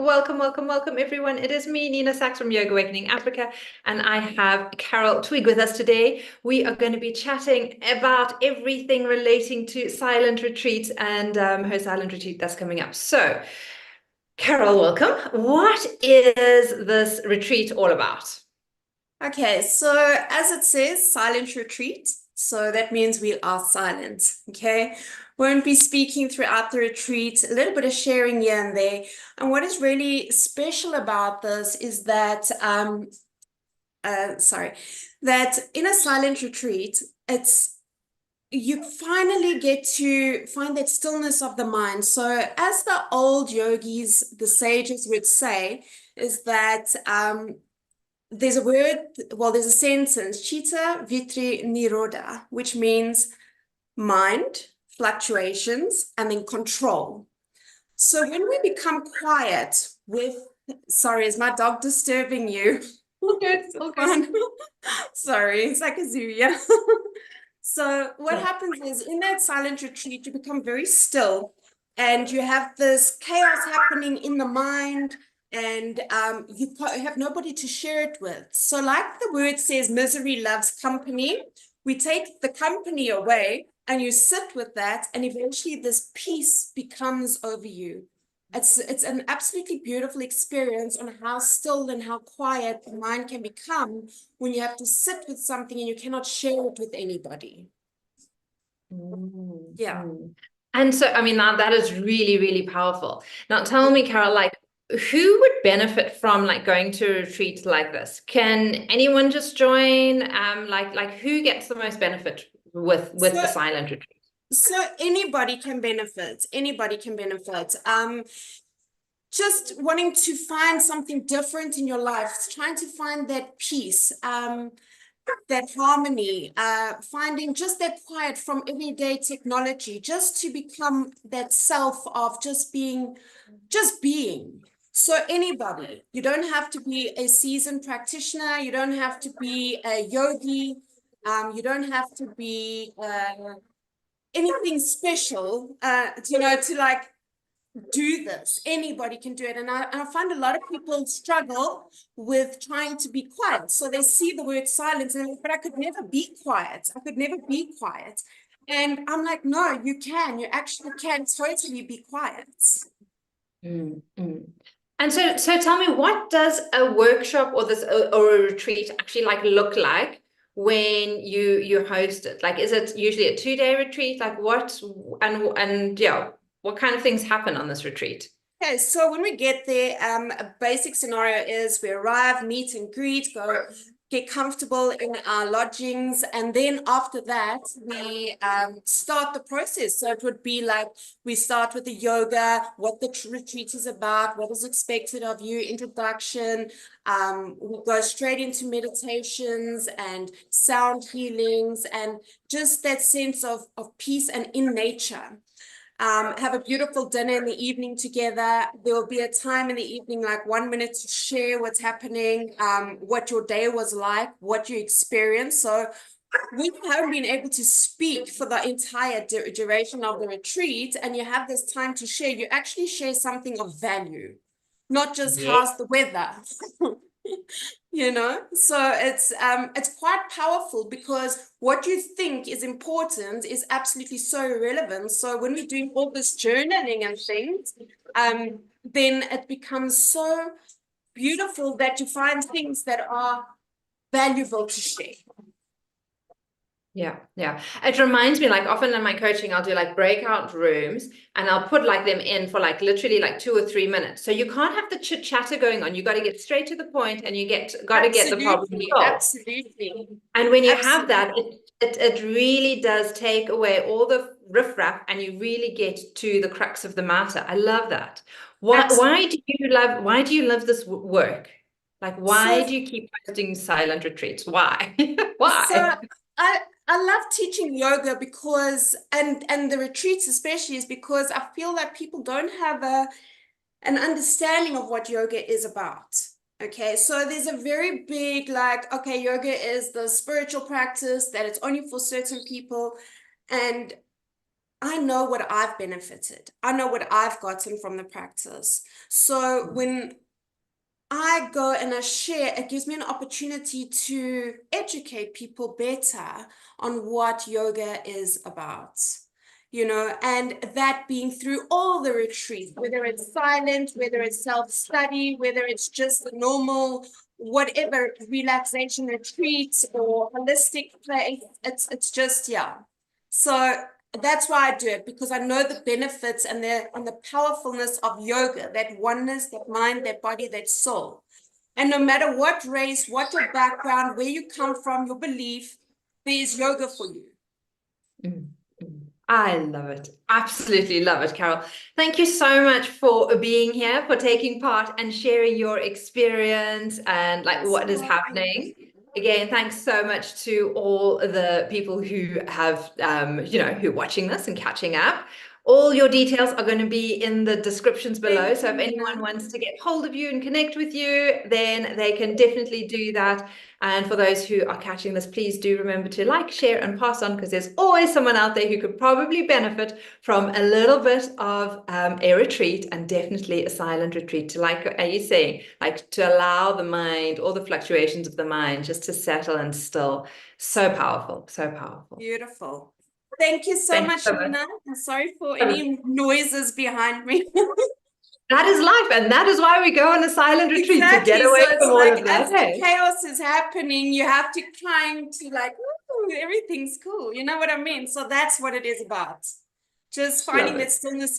welcome, everyone. It is me, Nina Sachs from Yoga Awakening Africa, and I have Carol Twigg with us today. We are going to be chatting about everything relating to silent retreats and her silent retreat that's coming up. So, Carol, welcome. What is this retreat all about? Okay, so as it says, silent retreat. So that means we are silent, okay? Won't be speaking throughout the retreat, a little bit of sharing here and there. And what is really special about this is that, that in a silent retreat, you finally get to find that stillness of the mind. So as the old yogis, the sages would say, is that there's a word, well, there's a sentence, chitta vitri nirodha, which means mind, fluctuations, and then control. So when we become quiet with, sorry, is my dog disturbing you? All good, all good. Sorry, it's like a zoo, yeah. So what happens is in that silent retreat, you become very still and you have this chaos happening in the mind, and you have nobody to share it with. So like the word says, misery loves company. We take the company away and you sit with that, and eventually this peace becomes over you. It's an absolutely beautiful experience on how still and how quiet the mind can become when you have to sit with something and you cannot share it with anybody. Yeah. And so, I mean, that is really, really powerful. Now, tell me, Carol, like, who would benefit from like going to a retreat like this? Can anyone just join? Like who gets the most benefit with So, a silent retreat? so anybody can benefit. Anybody can benefit. Just wanting to find something different in your life, trying to find that peace, that harmony, finding just that quiet from everyday technology, just to become that self of just being. So anybody, you don't have to be a seasoned practitioner, you don't have to be a yogi, you don't have to be anything special, to like do this. Anybody can do it. And I find a lot of people struggle with trying to be quiet. So they see the word silence, and but I could never be quiet. I could never be quiet. And I'm like, no, you can. You actually can totally be quiet. And so tell me, what does a workshop or or a retreat actually like look like when you host it? Like, is it usually a 2-day retreat? Like what and yeah, what kind of things happen on this retreat? Okay, so when we get there, a basic scenario is we arrive, meet and greet, go get comfortable in our lodgings, and then after that, we start the process. So it would be like we start with the yoga, what the retreat is about, what is expected of you, introduction. We go straight into meditations and sound healings, and just that sense of peace and in nature. Have a beautiful dinner in the evening together. There will be a time in the evening, like 1 minute, to share what's happening, what your day was like, what you experienced. So we haven't been able to speak for the entire duration of the retreat, and you have this time to share. You actually share something of value, not just Yeah. how's the weather. So it's quite powerful, because what you think is important is absolutely so irrelevant. So when we're doing all this journaling and things, then it becomes so beautiful that you find things that are valuable to share. Yeah. It reminds me, like, often in my coaching, I'll do like breakout rooms and I'll put like them in for like literally like 2 or 3 minutes. So you can't have the chit chatter going on. You got to get straight to the point, and you got to get the problem solved. Absolutely. And when you have Absolutely. that, it really does take away all the riffraff, and you really get to the crux of the matter. I love that. Why do you love this work? Like, why So do you keep hosting silent retreats? Why? So Why? I love teaching yoga because, and the retreats especially, is because I feel that people don't have an understanding of what yoga is about. Okay, so there's a very big, like, okay, yoga is the spiritual practice, that it's only for certain people. And I know what I've benefited. I know what I've gotten from the practice. So when I go and I share, it gives me an opportunity to educate people better on what yoga is about, and that being through all the retreats, whether it's silent, whether it's self-study, whether it's just the normal, whatever relaxation retreats or holistic play, it's just, yeah. So that's why I do it, because I know the benefits and the powerfulness of yoga, that oneness, that mind, that body, that soul. And no matter what race, what your background, where you come from, your belief, there's yoga for you. Mm, mm. I love it. Absolutely love it, Carol. Thank you so much for being here, for taking part and sharing your experience and like what is happening. Again, thanks so much to all the people who have, who are watching this and catching up. All your details are going to be in the descriptions below. So if anyone wants to get hold of you and connect with you, then they can definitely do that. And for those who are catching this, please do remember to like, share, and pass on, because there's always someone out there who could probably benefit from a little bit of a retreat, and definitely a silent retreat, to, like, are you saying, like, to allow the mind, all the fluctuations of the mind, just to settle and still. So powerful, so powerful. Beautiful. Thank you so much, Nina. I'm sorry for any noises behind me. That is life, and that is why we go on a silent retreat, to get away from all of that. As the chaos is happening, you have to kind to like, ooh, everything's cool. You know what I mean? So that's what it is about. Just finding that stillness